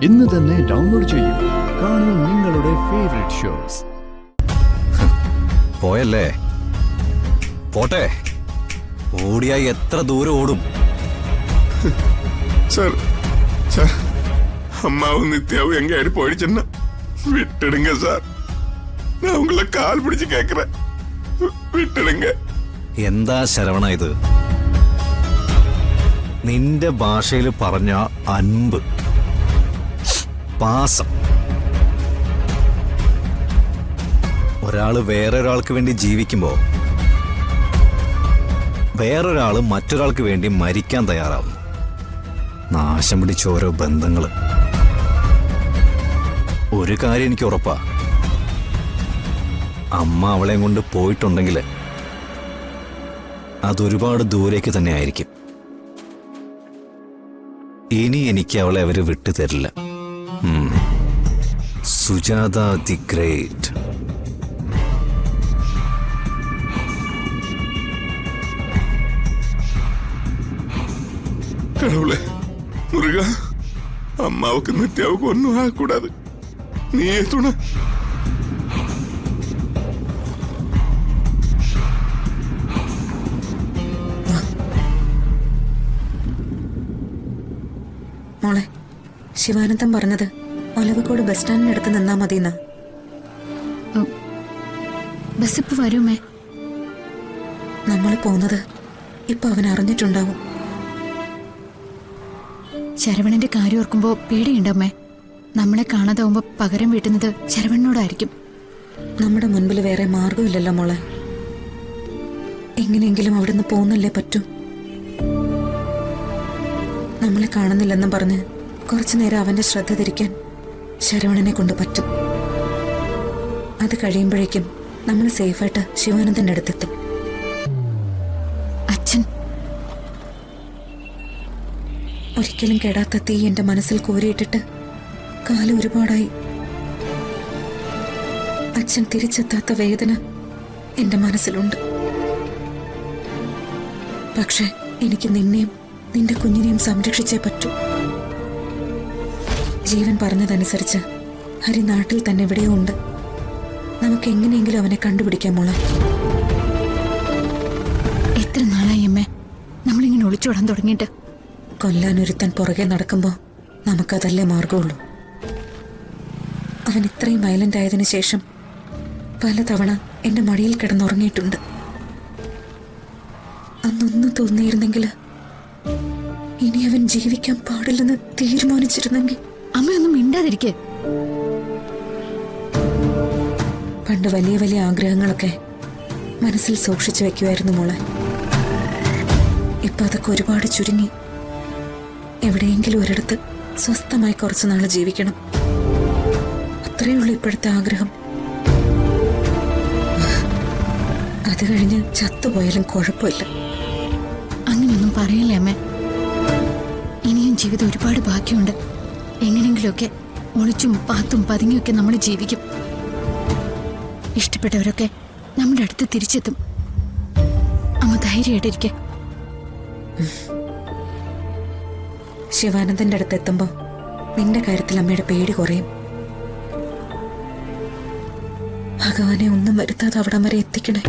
ഇന്ന് തന്നെ ഡൗൺലോഡ് ചെയ്യൂ. കാണൂ നിങ്ങളുടെ ഫേവറേറ്റ് ഷോസ്. പോയല്ലേ, പോട്ടെ. ഓടിയായി എത്ര ദൂരം ഓടും? சார் சார் அம்மாவும் நித்யாவும் எங்கேயாடி போயிடுச்சுன்னா விட்டுடுங்க சார். நான் உங்களை கால் பிடிச்சு கேட்கிறேன், വിട്ടുടുങ്ക. എന്താ ശരവണ ഇത്? നിന്റെ ഭാഷയിൽ പറഞ്ഞ അൻപ്, പാസം. ഒരാള് വേറൊരാൾക്ക് വേണ്ടി ജീവിക്കുമ്പോ വേറൊരാള് മറ്റൊരാൾക്ക് വേണ്ടി മരിക്കാൻ തയ്യാറാവും. നാശം പിടിച്ച ഓരോ ബന്ധങ്ങള്. ഒരു കാര്യം എനിക്ക് ഉറപ്പാ, അമ്മ അവളെയും കൊണ്ട് പോയിട്ടുണ്ടെങ്കിൽ അതൊരുപാട് ദൂരേക്ക് തന്നെ ആയിരിക്കും. ഇനി എനിക്ക് അവളെ അവര് വിട്ടു തരില്ല. Sujatha the great. கடவுளே, முருகா, அம்மாவுக்கு நித்யாவுக்கு ஒன்றும் ஆகக்கூடாது. நீயே துணை. മോളെ, ശിവാനന്ദൻ പറഞ്ഞത് ഒലവക്കോട് ബസ് സ്റ്റാൻഡിനടുത്ത് നിന്നാ മതിയെന്നാ. ബസ് ഇപ്പൊ വരുമേ. നമ്മൾ പോകുന്നത് ഇപ്പൊ അവൻ അറിഞ്ഞിട്ടുണ്ടാവും. ശരവണന്റെ കാര്യം ഓർക്കുമ്പോ പേടിയുണ്ടമ്മേ. നമ്മളെ കാണാതാവുമ്പോ പകരം വീട്ടുന്നത് ശരവണനോടായിരിക്കും. നമ്മുടെ മുൻപിൽ വേറെ മാർഗമില്ലല്ലോ മോളെ. എങ്ങനെയെങ്കിലും അവിടുന്ന് പോകുന്നല്ലേ പറ്റൂ. നമ്മളെ കാണുന്നില്ലെന്നും പറഞ്ഞ് കുറച്ചു നേരം അവന്റെ ശ്രദ്ധ തിരിക്കാൻ ശരവണനെ കൊണ്ട് പറ്റും. അത് കഴിയുമ്പോഴേക്കും നമ്മൾ സേഫായിട്ട് ശിവാനന്ദന്റെ അടുത്തെത്തും. അച്ഛൻ ഒരിക്കലും കെടാത്ത തീ എന്റെ മനസ്സിൽ കോരിയിട്ടിട്ട് കാലം ഒരുപാടായി. അച്ഛൻ തിരിച്ചെത്താത്ത വേദന എന്റെ മനസ്സിലുണ്ട്. പക്ഷെ എനിക്ക് നിന്നെയും നിന്റെ കുഞ്ഞിനെയും സംരക്ഷിച്ചേ പറ്റൂ. ജീവൻ പറഞ്ഞതനുസരിച്ച് ഹരി നാട്ടിൽ തന്നെ എവിടെയോ ഉണ്ട്. നമുക്ക് എങ്ങനെയെങ്കിലും അവനെ കണ്ടുപിടിക്കാം മോളെ. എത്ര നാളായി അമ്മേ നമ്മളിങ്ങനെ ഒളിച്ചോടാൻ തുടങ്ങിയിട്ട്? കൊല്ലാനൊരുത്തൻ പുറകെ നടക്കുമ്പോ നമുക്കതല്ലേ മാർഗമുള്ളൂ. അവൻ ഇത്രയും വയലന്റ് ആയതിനു ശേഷം പലതവണ എന്റെ മടിയിൽ കിടന്നുറങ്ങിയിട്ടുണ്ട്. അന്നൊന്നും തോന്നിയിരുന്നെങ്കിൽ, ഇനി അവൻ ജീവിക്കാൻ പാടില്ലെന്ന് തീരുമാനിച്ചിരുന്നെങ്കിൽ. അമ്മയൊന്നും മിണ്ടാതിരിക്കേ. പണ്ട് വലിയ വലിയ ആഗ്രഹങ്ങളൊക്കെ മനസ്സിൽ സൂക്ഷിച്ചു വെക്കുമായിരുന്നു മോളെ. ഇപ്പൊ അതൊക്കെ ഒരുപാട് ചുരുങ്ങി. എവിടെയെങ്കിലും ഒരിടത്ത് സ്വസ്ഥമായി കുറച്ചു നാള് ജീവിക്കണം. അത്രയുള്ളൂ ഇപ്പോഴത്തെ ആഗ്രഹം. അത് കഴിഞ്ഞ് ചത്തുപോയാലും കുഴപ്പമില്ല. അങ്ങനെയൊന്നും പറയില്ലേ അമ്മേ. ഇനിയും ജീവിതം ഒരുപാട് ബാക്കിയുണ്ട്. എങ്ങനെയെങ്കിലുമൊക്കെ ഒളിച്ചും പാത്തും പതുങ്ങിയൊക്കെ നമ്മൾ ജീവിക്കും. ഇഷ്ടപ്പെട്ടവരൊക്കെ നമ്മുടെ അടുത്ത് തിരിച്ചെത്തും. അമ്മ ധൈര്യമായിട്ടിരിക്കെ. ശിവാനന്ദന്റെ അടുത്ത് എത്തുമ്പോ നിന്റെ കാര്യത്തിൽ അമ്മയുടെ പേടി കുറയും. ഭഗവാനെ ഒന്നും വരുത്താതെ അവിടം വരെ എത്തിക്കണേ.